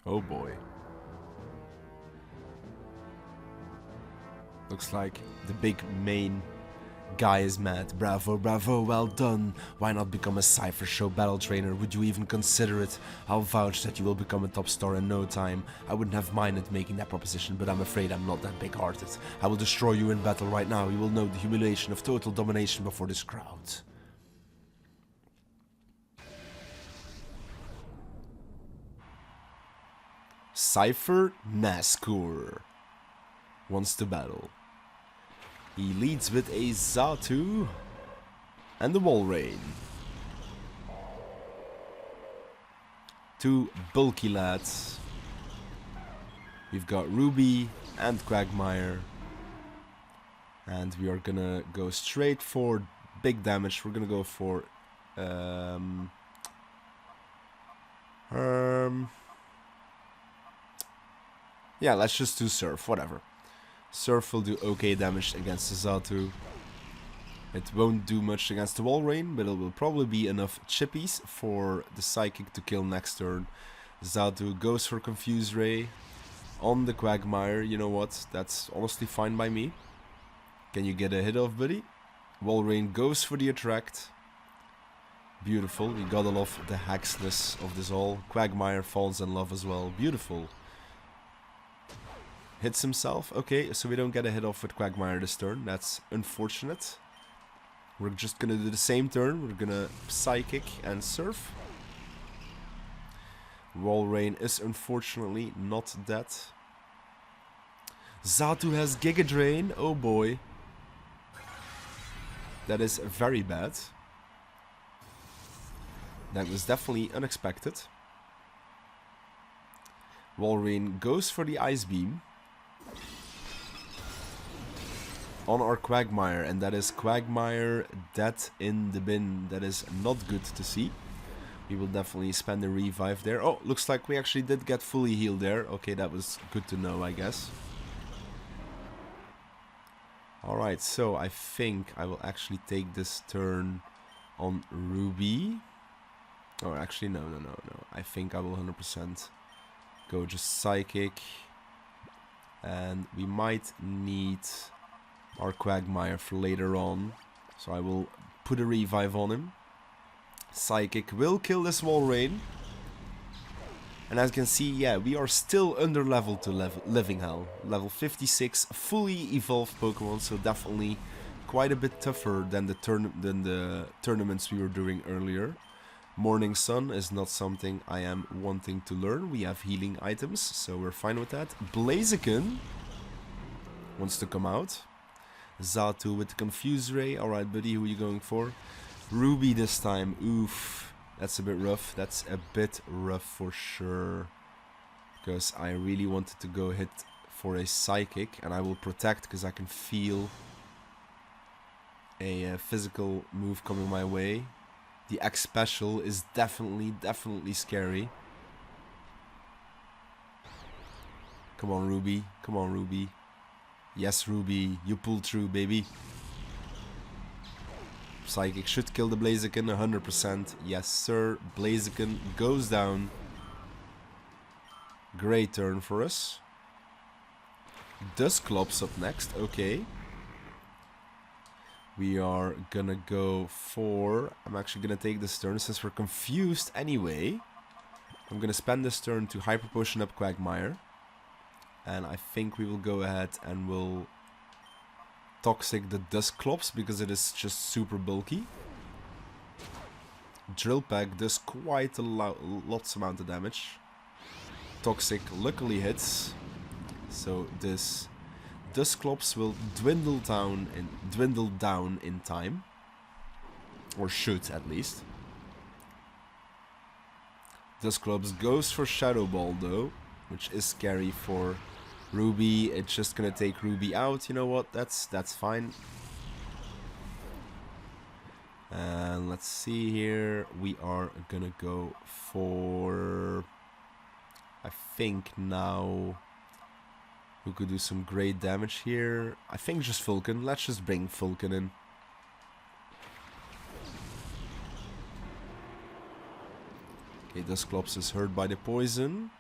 Oh boy. Looks like the big main guy is mad. Bravo, bravo, well done. Why not become a Cypher Show battle trainer? Would you even consider it? I'll vouch that you will become a top star in no time. I wouldn't have minded making that proposition, but I'm afraid I'm not that big-hearted. I will destroy you in battle right now. You will know the humiliation of total domination before this crowd. Cypher Nascour wants to battle. He leads with a Xatu and the Walrein. Two bulky lads. We've got Ruby and Quagmire. And we are gonna go straight for big damage. We're gonna go for yeah, let's just do Surf, whatever. Surf will do okay damage against the Xatu. It won't do much against the Walrein, but it will probably be enough chippies for the Psychic to kill next turn. Xatu goes for Confuse Ray on the Quagmire. You know what? That's honestly fine by me. Can you get a hit off, buddy? Walrein goes for the Attract. Beautiful. We gotta love the hacksness of this all. Quagmire falls in love as well. Beautiful. Hits himself. Okay, so we don't get a hit off with Quagmire this turn. That's unfortunate. We're just gonna do the same turn. We're gonna Psychic and Surf. Walrein is unfortunately not dead. Xatu has Giga Drain. Oh boy. That is very bad. That was definitely unexpected. Walrein goes for the Ice Beam on our Quagmire, and that is Quagmire dead in the bin. That is not good to see. We will definitely spend a revive there. Oh, looks like we actually did get fully healed there. Okay, that was good to know, I guess. Alright, so I think I will actually take this turn on Ruby. Oh, actually, no. I think I will 100% go just Psychic. And we might need our Quagmire for later on. So I will put a revive on him. Psychic will kill this Walrein. And as you can see, yeah, we are still under level to Living Hell. Level 56, fully evolved Pokemon, so definitely quite a bit tougher than the tournaments we were doing earlier. Morning Sun is not something I am wanting to learn. We have healing items, so we're fine with that. Blaziken wants to come out. Xatu with the Confuse Ray. Alright, buddy, who are you going for? Ruby this time. Oof. That's a bit rough. That's a bit rough for sure. Because I really wanted to go hit for a Psychic. And I will protect because I can feel a physical move coming my way. The X special is definitely scary. Come on, Ruby. Come on, Ruby. Yes, Ruby. You pulled through, baby. Psychic should kill the Blaziken 100%. Yes, sir. Blaziken goes down. Great turn for us. Dusclops up next. Okay. We are gonna go for... I'm actually gonna take this turn since we're confused anyway. I'm gonna spend this turn to Hyper Potion up Quagmire. And I think we will go ahead and we'll Toxic the Dusclops because it is just super bulky. Drill Peck does quite a lots amount of damage. Toxic luckily hits. So this Dusclops will dwindle down in time. Or should at least. Dusclops goes for Shadow Ball though, which is scary for Ruby. It's just gonna take Ruby out. You know what? That's fine. And let's see here. We are gonna go for... I think now... Who could do some great damage here? I think just Vulcan. Let's just bring Vulcan in. Okay, Dusclops is hurt by the poison.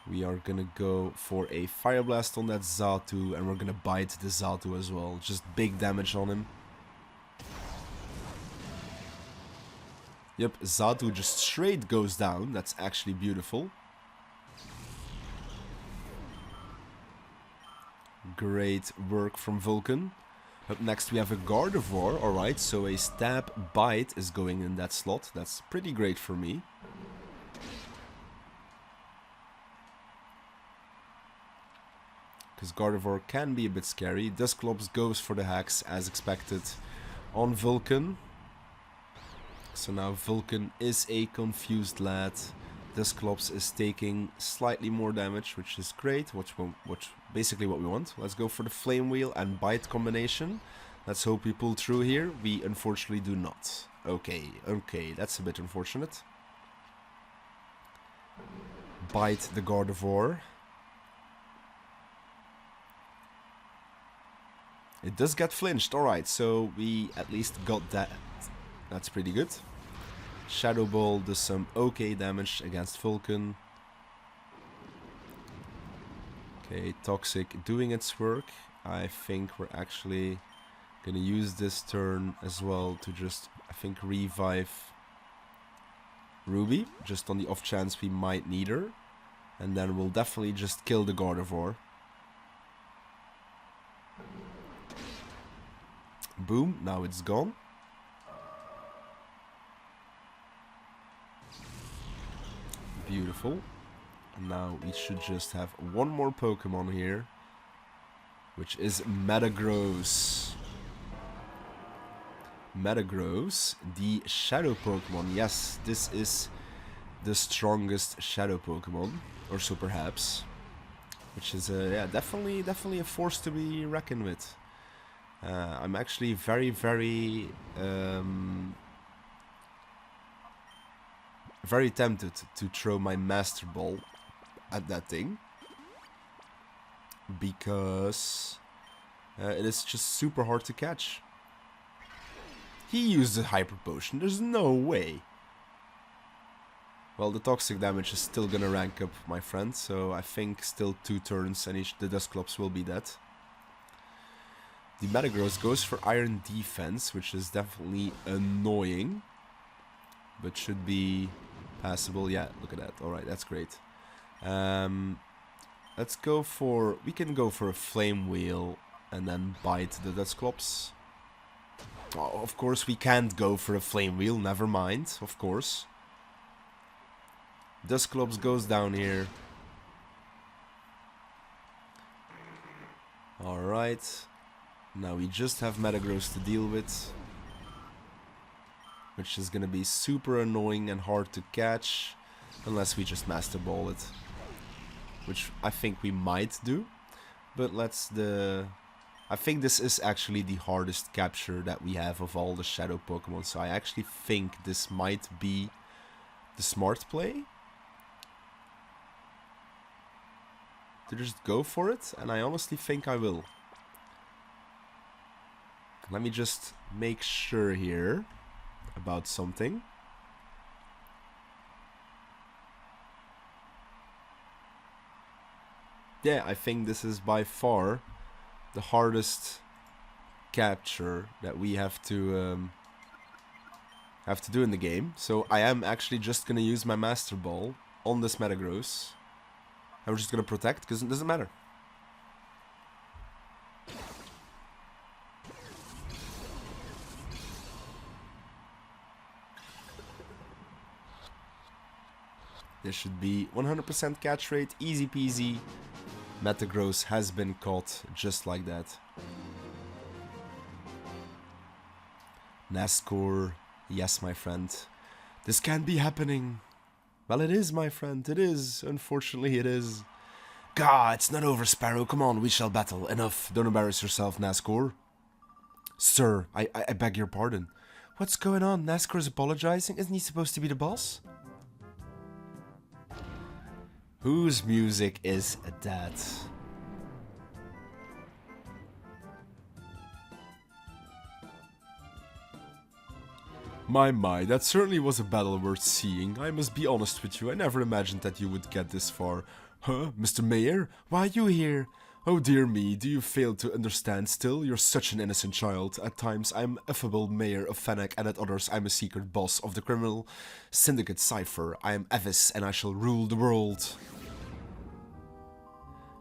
We are gonna go for a Fire Blast on that Xatu, and we're gonna bite the Xatu as well. Just big damage on him. Yep, Xatu just straight goes down. That's actually beautiful. Great work from Vulcan. Up next we have a Gardevoir. Alright, so a Stab Bite is going in that slot. That's pretty great for me. Because Gardevoir can be a bit scary. Dusclops goes for the hacks as expected on Vulcan. So now Vulcan is a confused lad. Dusclops is taking slightly more damage, which is great. Which basically what we want. Let's go for the Flame Wheel and Bite combination. Let's hope we pull through here. We unfortunately do not. Okay, that's a bit unfortunate. Bite the Gardevoir. It does get flinched, alright, so we at least got that. That's pretty good. Shadow Ball does some okay damage against Vulcan. Okay, Toxic doing its work. I think we're actually gonna use this turn as well to just, I think, revive Ruby, just on the off chance we might need her. And then we'll definitely just kill the Gardevoir. Boom, now it's gone. Beautiful. And now we should just have one more Pokemon here, which is Metagross. Metagross, the Shadow Pokemon. Yes, this is the strongest Shadow Pokemon, or so perhaps. Which is yeah, definitely a force to be reckoned with. I'm actually very tempted to throw my Master Ball at that thing, because it is just super hard to catch. He used a Hyper Potion, there's no way. Well, the Toxic damage is still gonna rank up, my friend, so I think still 2 turns and the Dusclops will be dead. The Metagross goes for Iron Defense, which is definitely annoying, but should be passable. Yeah, look at that. Alright, that's great. Let's go for... We can go for a Flame Wheel and then bite the Dusclops. Oh, of course, we can't go for a Flame Wheel. Never mind, of course. Dusclops goes down here. Alright. Now we just have Metagross to deal with, which is gonna be super annoying and hard to catch, unless we just Master Ball it, which I think we might do. But I think this is actually the hardest capture that we have of all the Shadow Pokemon, so I actually think this might be the smart play. To just go for it, and I honestly think I will. Let me just make sure here about something. Yeah, I think this is by far the hardest capture that we have to do in the game. So I am actually just gonna use my Master Ball on this Metagross. I'm just gonna protect because it doesn't matter. This should be 100% catch rate, easy peasy. Metagross has been caught just like that. Nascour, yes my friend. This can't be happening. Well, it is, my friend, it is. Unfortunately, it is. Gah, it's not over, Sparrow. Come on, we shall battle. Enough. Don't embarrass yourself, Nascour. Sir, I beg your pardon. What's going on? Nascour's apologizing? Isn't he supposed to be the boss? Whose music is that? My, that certainly was a battle worth seeing. I must be honest with you, I never imagined that you would get this far. Huh, Mr. Mayor? Why are you here? Oh dear me, do you fail to understand still? You're such an innocent child. At times I'm affable mayor of Fennec, and at others I'm a secret boss of the criminal syndicate Cypher. I am Evice, and I shall rule the world.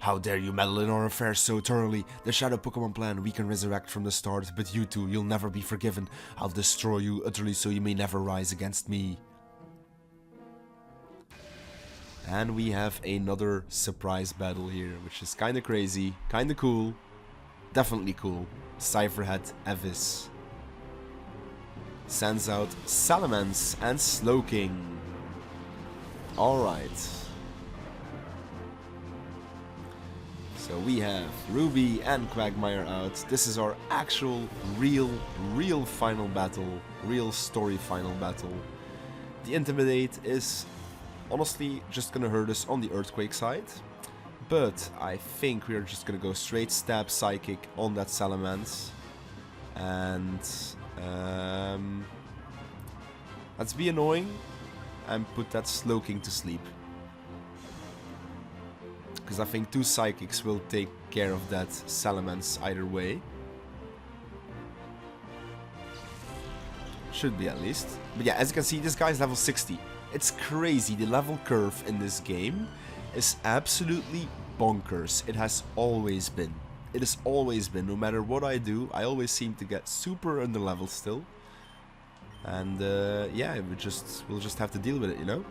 How dare you meddle in our affairs so thoroughly? The Shadow Pokémon plan we can resurrect from the start, but you two, you'll never be forgiven. I'll destroy you utterly so you may never rise against me. And we have another surprise battle here, which is kinda crazy, kinda cool. Definitely cool. Cypherhead Evice sends out Salamence and Slowking. Alright. So we have Ruby and Quagmire out. This is our actual, real final battle. Real story final battle. The Intimidate is honestly just gonna hurt us on the Earthquake side. But I think we are just gonna go straight stab Psychic on that Salamence. And let's be annoying and put that Slowking to sleep. Because I think 2 Psychics will take care of that Salamence either way. Should be at least. But yeah, as you can see, this guy's level 60. It's crazy. The level curve in this game is absolutely bonkers. It has always been. It has always been. No matter what I do, I always seem to get super under level still. And yeah, we'll just have to deal with it, you know?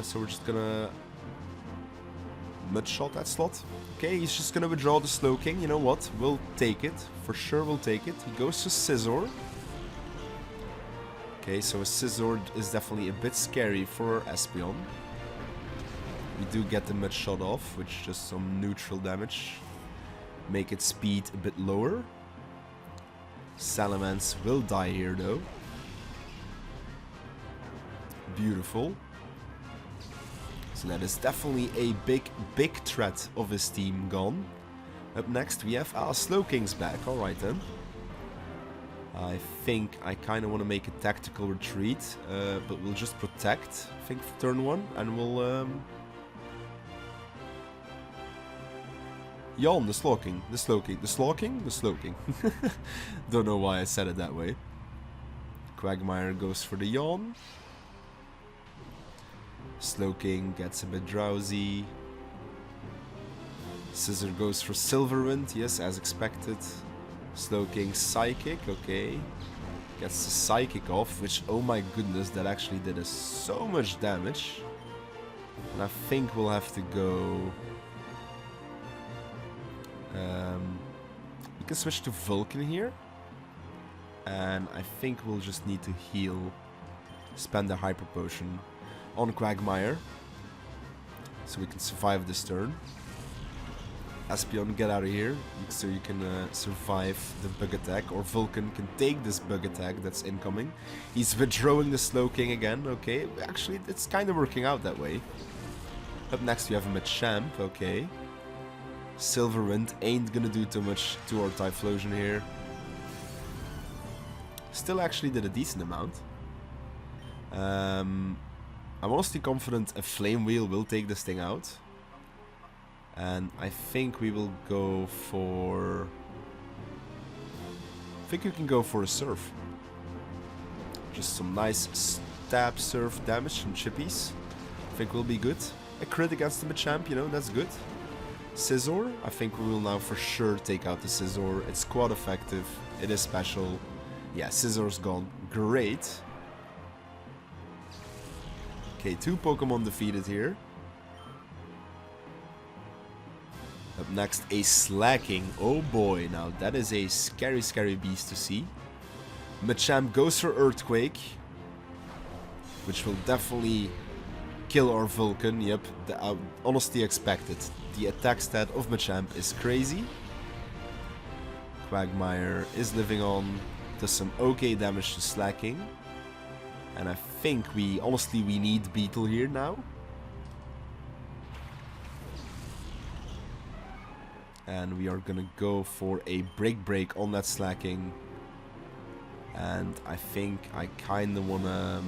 So we're just gonna Mudshot that slot. Okay, he's just gonna withdraw the Slowking. You know what? We'll take it. For sure we'll take it. He goes to Scizor. Okay, so a Scizor is definitely a bit scary for Espeon. We do get the Mudshot off, which just some neutral damage. Make its speed a bit lower. Salamence will die here though. Beautiful. So that is definitely a big threat of his team gone. Up next we have Slowking's back. Alright then. I think I kind of want to make a tactical retreat, but we'll just protect, I think, for turn 1, and we'll yawn the Slowking. Don't know why I said it that way. Quagmire goes for the yawn. Slowking gets a bit drowsy. Scizor goes for Silverwind, yes, as expected. Slowking Psychic, okay. Gets the Psychic off, which, oh my goodness, that actually did us so much damage. And I think we'll have to go... we can switch to Vulcan here. And I think we'll just need to heal. Spend a Hyper Potion on Quagmire. So we can survive this turn. Espeon, get out of here, so you can survive the bug attack, or Vulcan can take this bug attack that's incoming. He's withdrawing the Slowking again, okay. Actually, it's kind of working out that way. Up next we have a Machamp, okay. Silverwind ain't gonna do too much to our Typhlosion here. Still actually did a decent amount. I'm honestly confident a Flame Wheel will take this thing out. And I think we will go for... I think we can go for a Surf. Just some nice stab Surf damage from Chippies. I think will be good. A crit against the Machamp, you know, that's good. Scizor, I think we will now for sure take out the Scizor. It's quite effective. It is special. Yeah, Scizor's gone. Great. Okay, 2 Pokemon defeated here. Up next, a Slacking. Oh boy, now that is a scary beast to see. Machamp goes for Earthquake, which will definitely kill our Vulcan. Yep, honestly expected. The attack stat of Machamp is crazy. Quagmire is living on, does some okay damage to Slacking. And I think honestly we need Beetle here now. And we are gonna go for a Break on that Slacking. And I think I kind of want to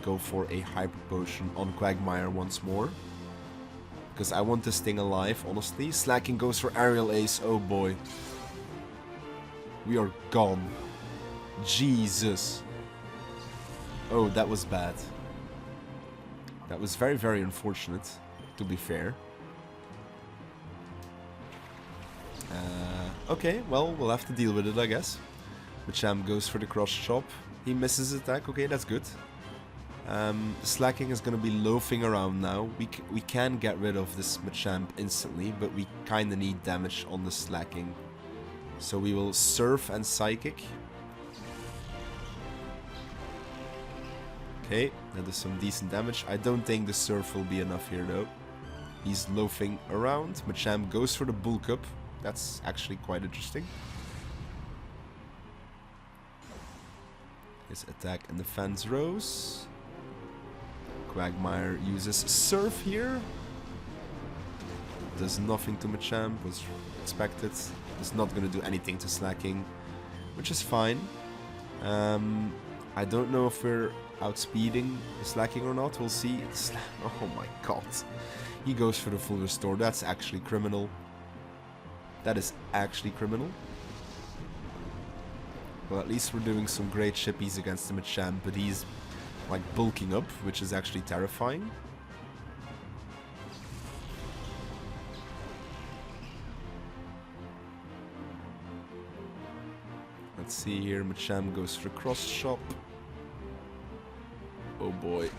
go for a Hyper Potion on Quagmire once more. Because I want this thing alive, honestly. Slacking goes for Aerial Ace. Oh boy. We are gone. Jesus. Oh, that was bad. That was very, very unfortunate, to be fair. Okay, well, we'll have to deal with it, I guess. Machamp goes for the cross chop. He misses attack. Okay, that's good. Slacking is going to be loafing around now. We can get rid of this Machamp instantly, but we kind of need damage on the Slacking. So we will Surf and Psychic. Okay, that is some decent damage. I don't think the Surf will be enough here though. He's loafing around. Machamp goes for the Bulk Up. That's actually quite interesting. His attack and defense rose. Quagmire uses Surf here. Does nothing to Machamp, was expected. It's not going to do anything to Slacking, which is fine. I don't know if we're outspeeding Slacking or not. We'll see. Oh my god. He goes for the full restore. That's actually criminal. That is actually criminal. Well, at least we're doing some great shippies against the Machamp, but he's like bulking up, which is actually terrifying. Let's see here, Machamp goes for cross chop. Oh boy.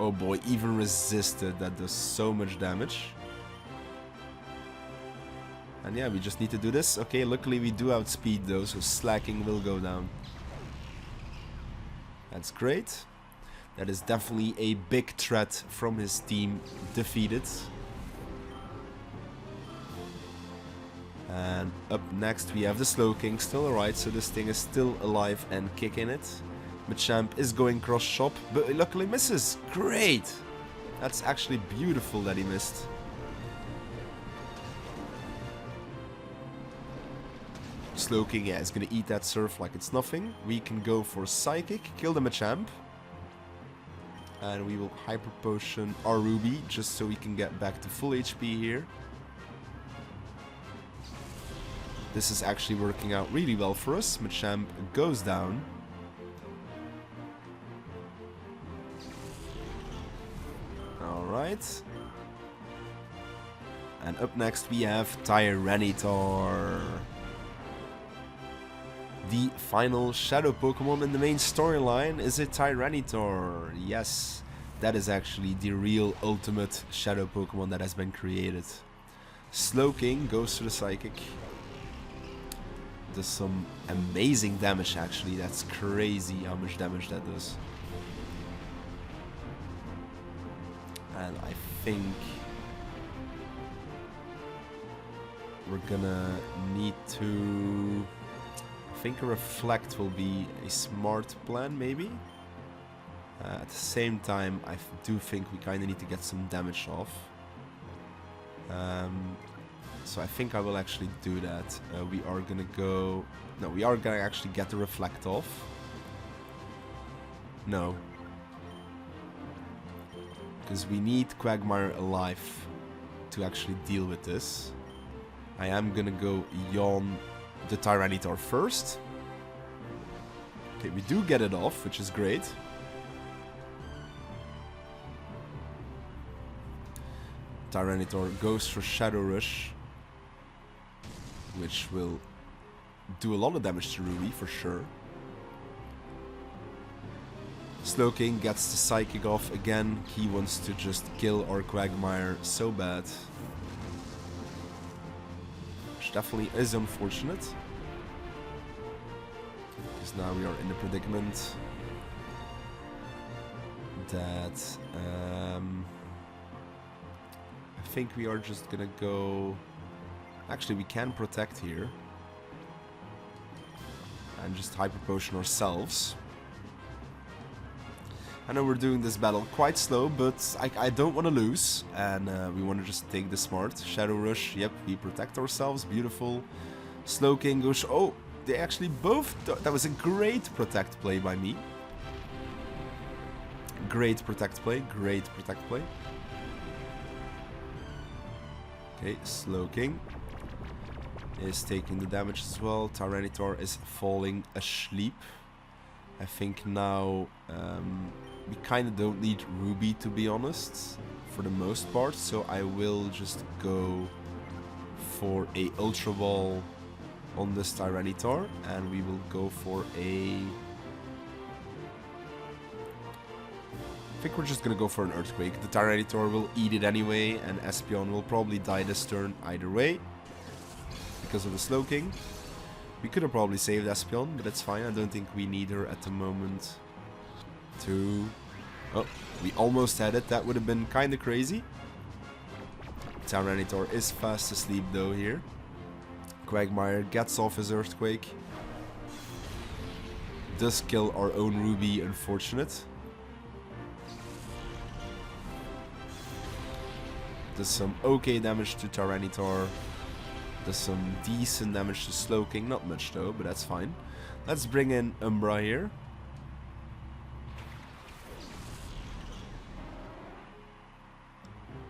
Oh boy, even resisted, that does so much damage. And yeah, we just need to do this. Okay, luckily we do outspeed though, so Slacking will go down. That's great. That is definitely a big threat from his team defeated. And up next we have the Slowking, still alright, so this thing is still alive and kicking it. Machamp is going cross chop, but he luckily misses. Great! That's actually beautiful that he missed. Slowking, yeah, is gonna eat that Surf like it's nothing. We can go for Psychic, kill the Machamp. And we will Hyper Potion our Ruby, just so we can get back to full HP here. This is actually working out really well for us. Machamp goes down. Alright. And up next we have Tyranitar. The final Shadow Pokemon in the main storyline is a Tyranitar. Yes, that is actually the real ultimate Shadow Pokemon that has been created. Slowking goes to the Psychic. Does some amazing damage actually. That's crazy how much damage that does. And I think we're gonna need to... I think a Reflect will be a smart plan, maybe. At the same time, I do think we kind of need to get some damage off. So I think I will actually do that. We are gonna go... No, we are gonna actually get the Reflect off. No. Because we need Quagmire alive to actually deal with this. I am gonna go Yawn the Tyranitar first. Okay, we do get it off, which is great. Tyranitar goes for Shadow Rush, which will do a lot of damage to Ruby for sure. Slowking gets the Psychic off again. He wants to just kill our Quagmire so bad. Which definitely is unfortunate. Because now we are in the predicament that I think we are just gonna go... Actually, we can protect here. And just Hyper Potion ourselves. I know we're doing this battle quite slow, but I don't want to lose. And we want to just take the smart. Shadow Rush, yep, we protect ourselves, beautiful. Slowking goes... Oh, they actually both... That was a great protect play by me. Great protect play. Great protect play. Okay, Slowking is taking the damage as well. Tyranitar is falling asleep. I think now we kind of don't need Ruby, to be honest, for the most part. So I will just go for a Ultra Ball on this Tyranitar, and we will go for a... I think we're just gonna go for an Earthquake. The Tyranitar will eat it anyway, and Espeon will probably die this turn either way because of the Slowking. We could have probably saved Espeon, but it's fine. I don't think we need her at the moment to... Oh, we almost had it. That would have been kind of crazy. Tyranitar is fast asleep though here. Quagmire gets off his Earthquake. Does kill our own Ruby, unfortunate. Does some okay damage to Tyranitar. Does some decent damage to Slowking. Not much though, but that's fine. Let's bring in Umbra here.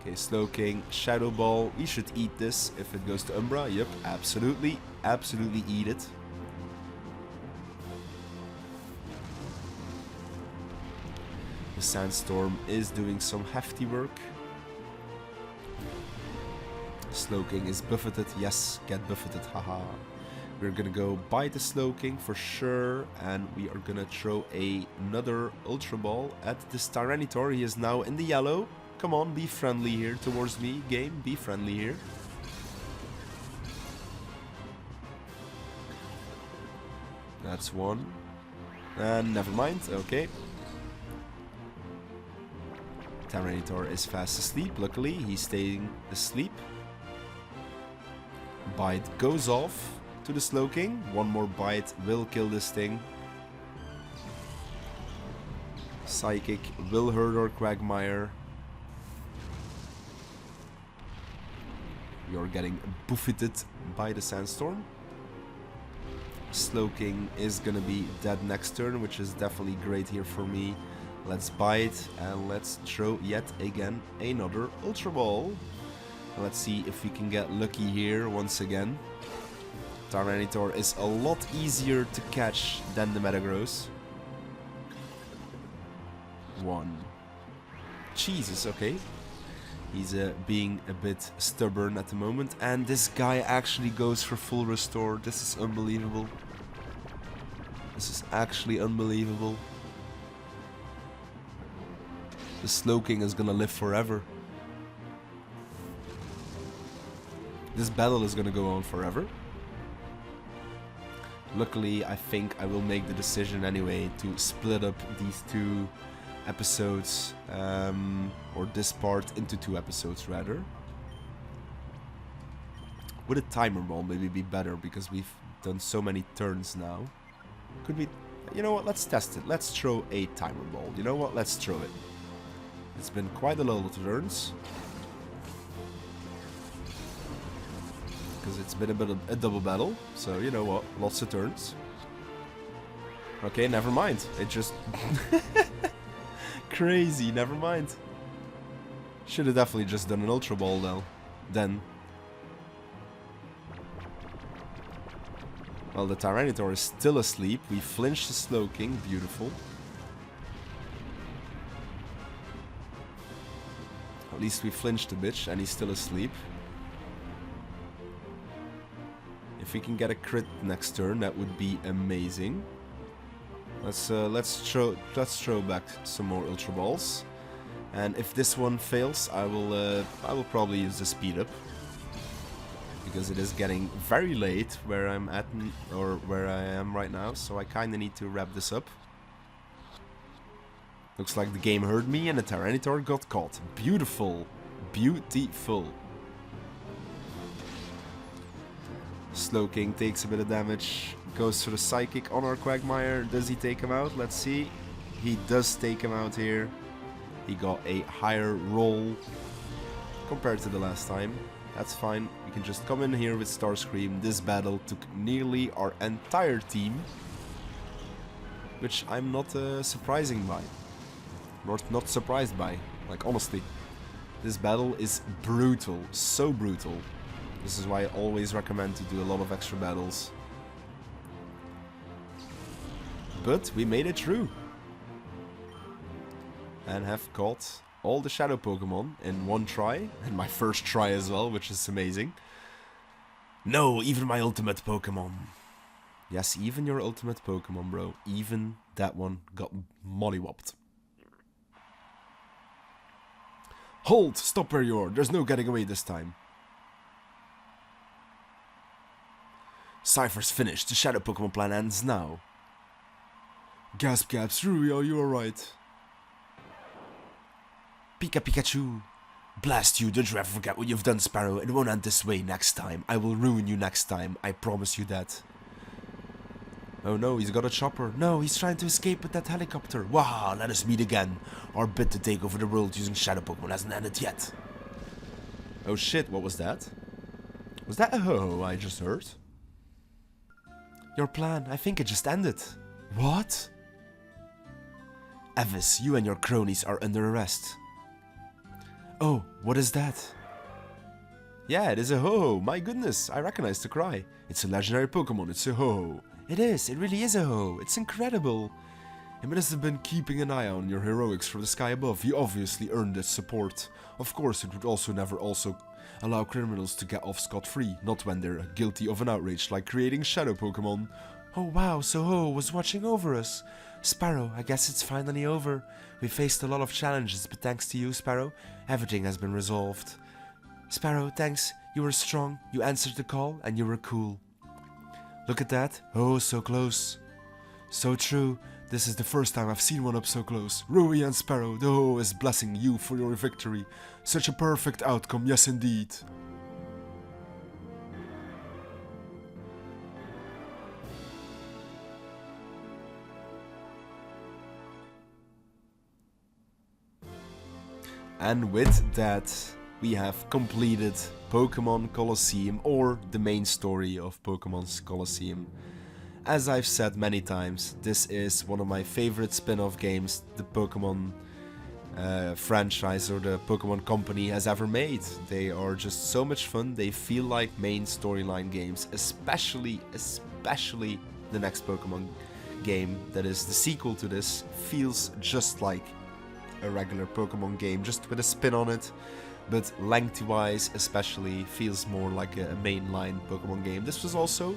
Okay, Slowking, Shadow Ball. We should eat this if it goes to Umbra. Yep, absolutely. Absolutely eat it. The Sandstorm is doing some hefty work. Slowking is buffeted. Yes, get buffeted. Haha. We're gonna go buy the Slowking for sure. And we are gonna throw another Ultra Ball at this Tyranitar. He is now in the yellow. Come on, be friendly here towards me, game. Be friendly here. That's one. And never mind. Okay. Tyranitar is fast asleep. Luckily, he's staying asleep. Bite goes off to the Slowking. One more bite will kill this thing. Psychic will hurt our Quagmire. We are getting buffeted by the Sandstorm. Slowking is gonna be dead next turn, which is definitely great here for me. Let's bite and let's throw yet again another Ultra Ball. Let's see if we can get lucky here once again. Tyranitar is a lot easier to catch than the Metagross. One. Jesus, okay. He's being a bit stubborn at the moment. And this guy actually goes for full restore. This is unbelievable. This is actually unbelievable. The Slowking is gonna live forever. This battle is gonna go on forever. Luckily, I think I will make the decision anyway to split up these two episodes, or this part into two episodes rather. Would a timer ball maybe be better, because we've done so many turns now? Could we... You know what, let's test it. Let's throw a timer ball. You know what, let's throw it. It's been quite a lot of turns. Because it's been a bit of a double battle. So, you know what, lots of turns. Okay, never mind. It just... Crazy, never mind. Should have definitely just done an Ultra Ball though. Then. Well, the Tyranitar is still asleep. We flinched the Slowking. Beautiful. At least we flinched a bitch and he's still asleep. If we can get a crit next turn, that would be amazing. Let's throw back some more Ultra Balls. And if this one fails, I will probably use the speed up. Because it is getting very late where I'm at, or where I am right now, so I kinda need to wrap this up. Looks like the game heard me and the Tyranitar got caught. Beautiful. Beautiful. Slowking takes a bit of damage, goes for the Psychic on our Quagmire. Does he take him out? Let's see. He does take him out here. He got a higher roll compared to the last time. That's fine. We can just come in here with Starscream. This battle took nearly our entire team, which I'm not surprising by. Not surprised by. Like, honestly. This battle is brutal. So brutal. This is why I always recommend to do a lot of extra battles. But we made it through. And have caught all the Shadow Pokemon in one try. And my first try as well, which is amazing. No, even my ultimate Pokemon. Yes, even your ultimate Pokemon, bro. Even that one got mollywopped. Hold! Stop where you are. There's no getting away this time. Cypher's finished. The Shadow Pokemon plan ends now. Gasp gaps. Rui, are you alright? Pikachu. Blast you. Don't you ever forget what you've done, Sparrow. It won't end this way next time. I will ruin you next time. I promise you that. Oh no, he's got a chopper. No, he's trying to escape with that helicopter. Wow, let us meet again. Our bid to take over the world using Shadow Pokemon hasn't ended yet. Oh shit, what was that? Was that a ho-ho I just heard? Your plan, I think it just ended. What? Evice, you and your cronies are under arrest. Oh, what is that? Yeah, it is a ho-ho. My goodness, I recognize the cry. It's a legendary Pokemon, it's a ho-ho. It is, it really is a ho. It's incredible. It must have been keeping an eye on your heroics from the sky above. You obviously earned its support. Of course, it would also never allow criminals to get off scot-free, not when they're guilty of an outrage like creating Shadow Pokemon. Oh wow, so Ho was watching over us. Sparrow, I guess it's finally over. We faced a lot of challenges, but thanks to you, Sparrow, everything has been resolved. Sparrow, thanks. You were strong, you answered the call, and you were cool. Look at that. Oh, so close. So true. This is the first time I've seen one up so close. Rui and Sparrow, the Ho is blessing you for your victory. Such a perfect outcome, yes indeed. And with that, we have completed Pokémon Colosseum, or the main story of Pokémon's Colosseum. As I've said many times, this is one of my favorite spin-off games the Pokémon franchise or the Pokémon company has ever made. They are just so much fun, they feel like main storyline games, especially the next Pokémon game that is the sequel to this, feels just like a regular Pokémon game, just with a spin on it. But length-wise especially feels more like a mainline Pokemon game. This was also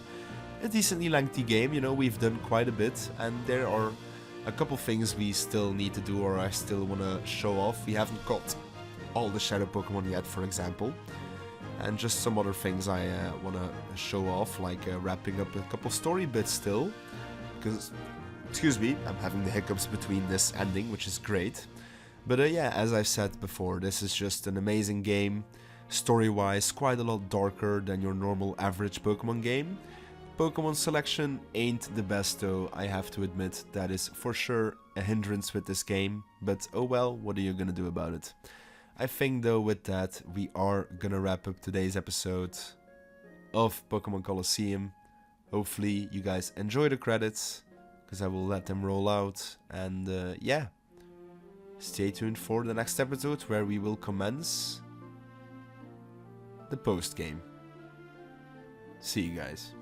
a decently lengthy game, you know, we've done quite a bit, and there are a couple things we still need to do or I still want to show off. We haven't got all the Shadow Pokemon yet, for example, and just some other things I want to show off, like wrapping up a couple story bits still, because, excuse me, I'm having the hiccups between this ending, which is great. But yeah, as I've said before, this is just an amazing game. Story-wise, quite a lot darker than your normal average Pokemon game. Pokemon selection ain't the best though, I have to admit. That is for sure a hindrance with this game. But oh well, what are you gonna do about it? I think though with that, we are gonna wrap up today's episode of Pokemon Colosseum. Hopefully you guys enjoy the credits, because I will let them roll out. And yeah. Stay tuned for the next episode where we will commence the post-game. See you guys.